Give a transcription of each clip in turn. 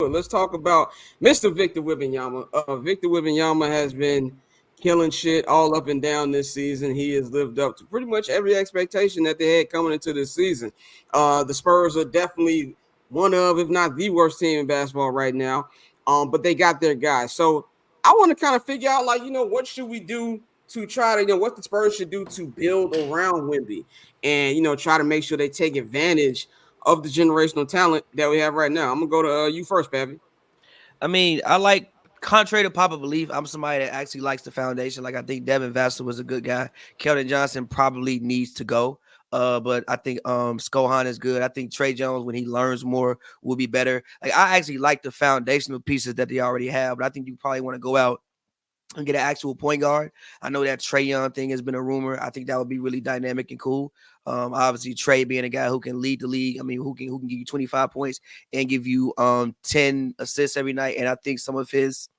Let's talk about Mr. Victor Wembanyama. Victor Wembanyama has been killing shit all up and down this season. He has lived up to pretty much every expectation that they had coming into this season. The Spurs are definitely one of, if not the worst team in basketball right now. But they got their guys. So I want to kind of figure out, like, what should we do to try to, what the Spurs should do to build around Wemby and, try to make sure they take advantage of the generational talent that we have right now. I'm gonna go to you first, Pavy. I mean, I like, contrary to popular belief, I'm somebody that actually likes the foundation. Like, I think Devin Vassell was a good guy. Keldon Johnson probably needs to go. But I think Scohan is good. I think Trey Jones, when he learns more, will be better. Like, I actually like the foundational pieces that they already have, but I think you probably want to go out and get an actual point guard. I know that Trae Young thing has been a rumor. I think that would be really dynamic and cool. Obviously, Trae being a guy who can lead the league. I mean, who can give you 25 points and give you 10 assists every night. And I think some of his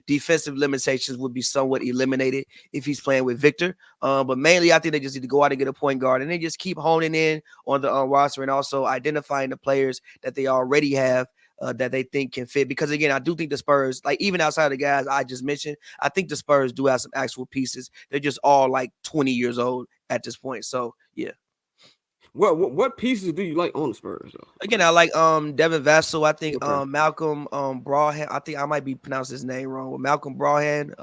defensive limitations would be somewhat eliminated if he's playing with Victor. But mainly, I think they just need to go out and get a point guard, and then just keep honing in on the roster and also identifying the players that they already have that they think can fit. Because again, I do think the Spurs, like, even outside of the guys I just mentioned, I think the Spurs do have some actual pieces. They're just all like 20 years old at this point. So yeah. What pieces do you like on the Spurs though? Again, I like Devin Vassell. I think Malcolm Brawhead. I think I might be pronouncing his name wrong, but Malcolm Brawhead.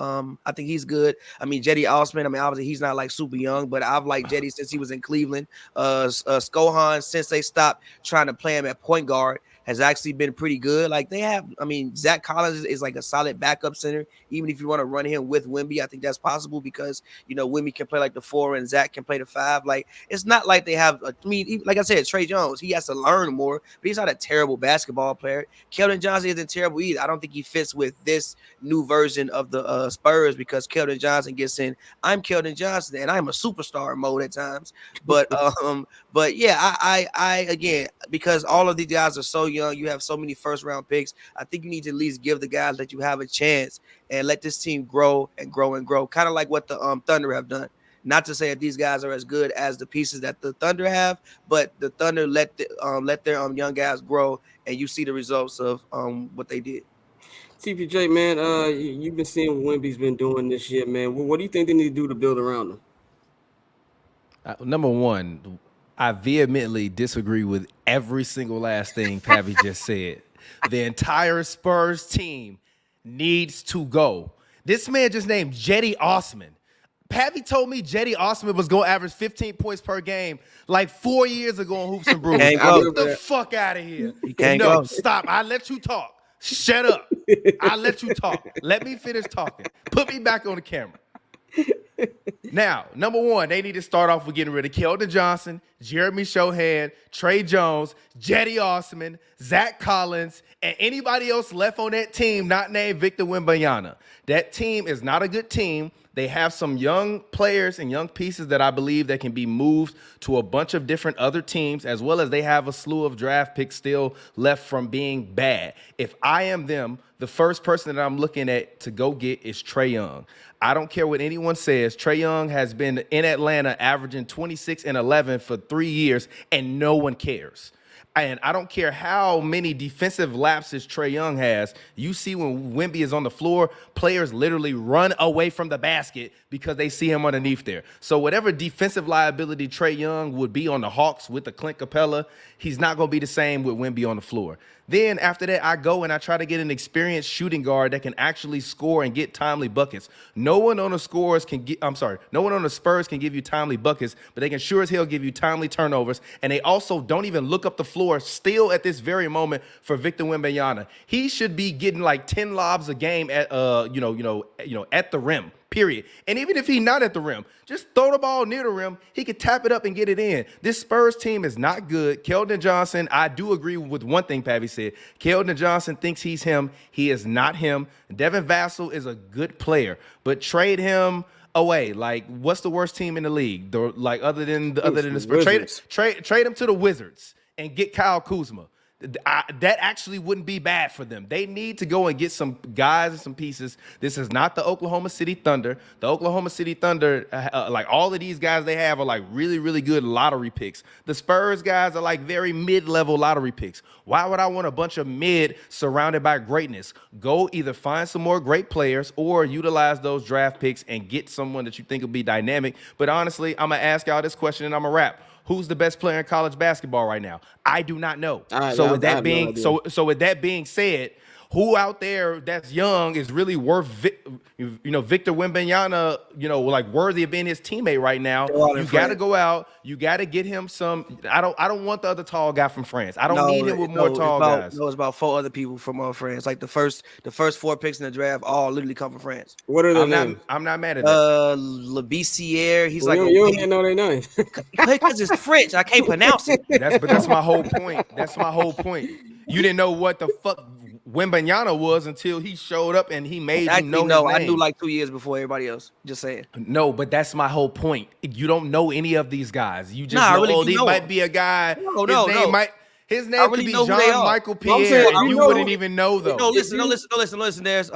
I think he's good. I mean, Jetty Osman. I mean, obviously he's not like super young, but I've liked Jetty since he was in Cleveland. Scohan, since they stopped trying to play him at point guard, has actually been pretty good. Like, they have, I mean, Zach Collins is like a solid backup center. Even if you want to run him with Wemby, I think that's possible because, Wemby can play like the 4 and Zach can play the 5. Like, it's not like they have, I mean, like I said, Trey Jones, he has to learn more, but he's not a terrible basketball player. Keldon Johnson isn't terrible either. I don't think he fits with this new version of the Spurs because Keldon Johnson gets in, I'm Keldon Johnson and I'm a superstar mode at times. But yeah, I again, because all of these guys are so young, you have so many first round picks. I think you need to at least give the guys that you have a chance and let this team grow and grow and grow, kind of like what the Thunder have done. Not to say that these guys are as good as the pieces that the Thunder have, but the Thunder let their young guys grow, and you see the results of what they did. TPJ, man, you've been seeing what Wemby's been doing this year, man. What do you think they need to do to build around him? Number one, I vehemently disagree with every single last thing Pavy just said. The entire Spurs team needs to go. This man just named Jetty Osman. Pavy told me Jetty Osman was going to average 15 points per game like 4 years ago on Hoops and Brews. Get the fuck out of here. No, stop. I let you talk. Shut up. I let you talk. Let me finish talking. Put me back on the camera. Now, number one, they need to start off with getting rid of Keldon Johnson, Jeremy Shohan, Trey Jones, Jetty Osman, Zach Collins, and anybody else left on that team not named Victor Wembanyama. That team is not a good team. They have some young players and young pieces that I believe that can be moved to a bunch of different other teams, as well as they have a slew of draft picks still left from being bad. If I am them, the first person that I'm looking at to go get is Trae Young. I don't care what anyone says. Trae Young has been in Atlanta averaging 26 and 11 for 3 years, and no one cares. And I don't care how many defensive lapses Trae Young has. You see when Wemby is on the floor, players literally run away from the basket because they see him underneath there. So whatever defensive liability Trae Young would be on the Hawks with the Clint Capella, he's not going to be the same with Wemby on the floor. Then after that, I go and I try to get an experienced shooting guard that can actually score and get timely buckets. No one on the Spurs can give you timely buckets, but they can sure as hell give you timely turnovers. And they also don't even look up the floor still at this very moment for Victor Wembanyama. He should be getting like 10 lobs a game at at the rim. Period. And even if he's not at the rim, just throw the ball near the rim. He could tap it up and get it in. This Spurs team is not good. Keldon Johnson, I do agree with one thing Pavy said. Keldon Johnson thinks he's him. He is not him. Devin Vassell is a good player, but trade him away. Like, what's the worst team in the league? Other than the Spurs, trade him to the Wizards and get Kyle Kuzma. that actually wouldn't be bad for them. They need to go and get some guys and some pieces. This is not the Oklahoma City Thunder. The Oklahoma City Thunder, like all of these guys they have are like really, really good lottery picks. The Spurs guys are like very mid-level lottery picks. Why would I want a bunch of mid surrounded by greatness? Go either find some more great players or utilize those draft picks and get someone that you think will be dynamic. But honestly, I'm going to ask y'all this question and I'm going to wrap. Who's the best player in college basketball right now? I do not know. So with that being said, who out there that's young is really worth, Victor Wembanyama, like worthy of being his teammate right now. You got to go out. You got to get him some. I don't want the other tall guy from France. I don't need him with more tall guys. No, it's about 4 other people from France. Like the first 4 picks in the draft all literally come from France. What are their names? I'm not mad at that. Lebessiere. He's you don't even know their names. Because it's French. I can't pronounce it. That's my whole point. That's my whole point. You didn't know what the fuck Wembanyama was until he showed up and he made you know his name. I knew like 2 years before everybody else. Just saying. No, but that's my whole point. You don't know any of these guys. You just know, he might be a guy. His name could be Jean-Michael Pierre, and you wouldn't even know though. No, listen. There's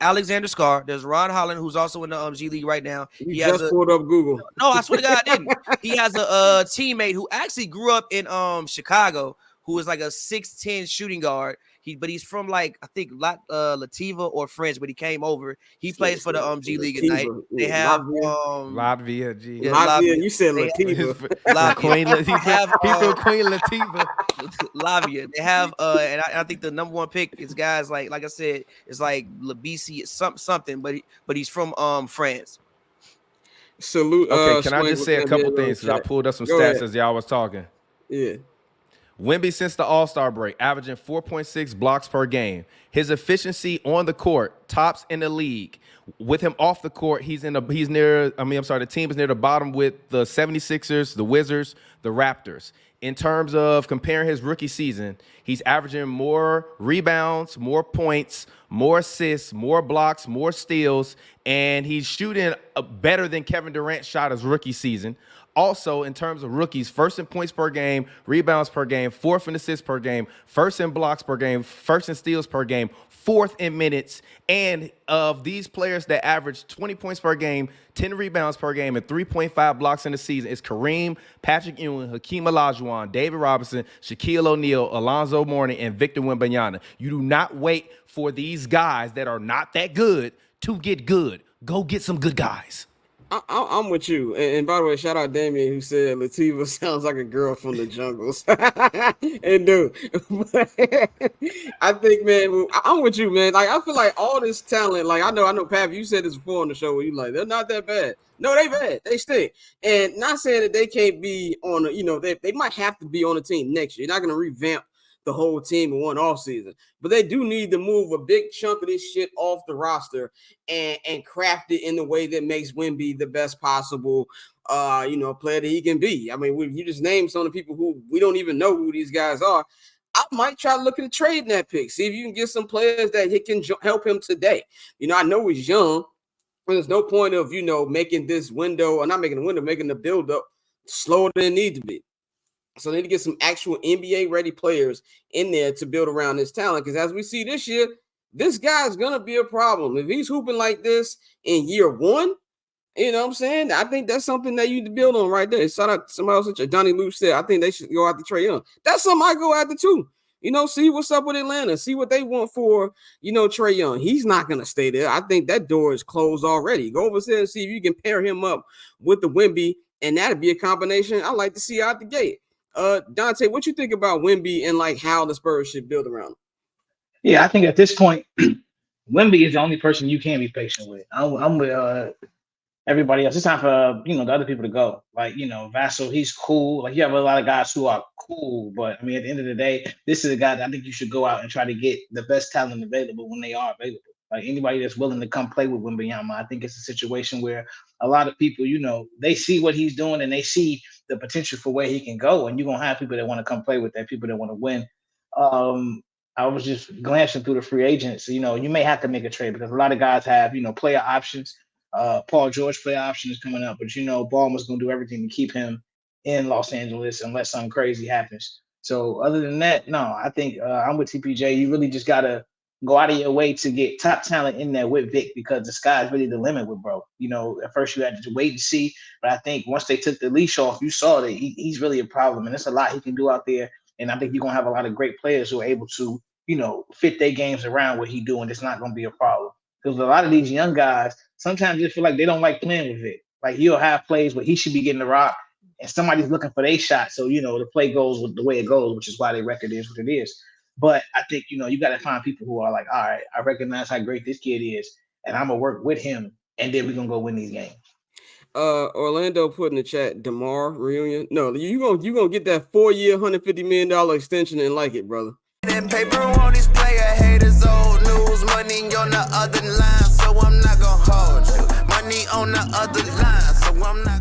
Alexander Scar. There's Ron Holland, who's also in the G League right now. He just pulled up Google. No, I swear to God, I didn't. He has a teammate who actually grew up in Chicago, who is like a 6'10" shooting guard. He's from like I think Lativa or French, but he came over. He plays for the G League at night. They have Latvia. Latvia. You said Lativa. He's from Queen Lativa. Latvia. They have and I think the number 1 pick is guys like I said, it's like Lebesi something, but he's from France. Salute. Okay, can I just say a couple things? Because I pulled up some stats as y'all was talking. Yeah. Wemby since the All-Star break, averaging 4.6 blocks per game. His efficiency on the court, tops in the league. With him off the court, the team is near the bottom with the 76ers, the Wizards, the Raptors. In terms of comparing his rookie season, he's averaging more rebounds, more points, more assists, more blocks, more steals, and he's shooting better than Kevin Durant shot his rookie season. Also, in terms of rookies, first in points per game, rebounds per game, 4th in assists per game, 1st in blocks per game, 1st in steals per game, 4th in minutes. And of these players that average 20 points per game, 10 rebounds per game, and 3.5 blocks in the season, it's Kareem, Patrick Ewing, Hakeem Olajuwon, David Robinson, Shaquille O'Neal, Alonzo Mourning, and Victor Wembanyama. You do not wait for these guys that are not that good to get good. Go get some good guys. I'm with you. And by the way, shout out Damien who said Lativa sounds like a girl from the jungles. And dude, I think, man, I'm with you, man. Like, I feel like all this talent, like I know, Pavy, you said this before on the show where you like, they're not that bad. No, they bad. They stink. And not saying that they can't be on they might have to be on the team next year. You're not going to revamp the whole team in one offseason. But they do need to move a big chunk of this shit off the roster and craft it in the way that makes Wemby the best possible player that he can be. I mean, you just named some of the people who we don't even know who these guys are. I might try to look at trading that pick, see if you can get some players that can help him today. I know he's young, but there's no point of, making this window, or not making the window, making the build up slower than it needs to be. So they need to get some actual NBA-ready players in there to build around this talent. Because as we see this year, this guy's going to be a problem. If he's hooping like this in year 1, you know what I'm saying? I think that's something that you need to build on right there. Shout out to somebody else. Donnie Luke said, I think they should go after Trae Young. That's something I go after too. See what's up with Atlanta. See what they want for, Trae Young. He's not going to stay there. I think that door is closed already. Go over there and see if you can pair him up with the Wemby, and that'd be a combination I like to see out the gate. Dante, what you think about Wemby and like how the Spurs should build around him? Yeah, I think at this point, Wemby is the only person you can be patient with. I'm with everybody else. It's time for the other people to go. Like Vassell, he's cool. Like you have a lot of guys who are cool, but I mean at the end of the day, this is a guy that I think you should go out and try to get the best talent available when they are available. Like anybody that's willing to come play with Wembanyama, I think it's a situation where a lot of people, they see what he's doing and they see the potential for where he can go. And you're going to have people that want to come play with that, people that want to win. I was just glancing through the free agents. You may have to make a trade because a lot of guys have, player options. Paul George player option is coming up, but Ballmer's going to do everything to keep him in Los Angeles unless something crazy happens. So other than that, no, I think I'm with TPJ. You really just gotta go out of your way to get top talent in there with Vic, because the sky's really the limit with bro. You know, at first you had to wait and see, but I think once they took the leash off, you saw that he's really a problem, and there's a lot he can do out there. And I think you're gonna have a lot of great players who are able to, you know, fit their games around what he doing. It's not gonna be a problem, because a lot of these young guys sometimes just feel like they don't like playing with Vic. Like he'll have plays where he should be getting the rock, and somebody's looking for their shot. So, you know, the play goes with the way it goes, which is why their record is what it is. But I think, you know, you got to find people who are like, all right, I recognize how great this kid is, and I'm going to work with him, and then we're going to go win these games. Orlando put in the chat, DeMar reunion. No, you gonna get that 4-year, $150 million extension and like it, brother. And paper on these player haters, old news, money on the other line, so I'm not gonna hold you. Money on the other line, so I'm not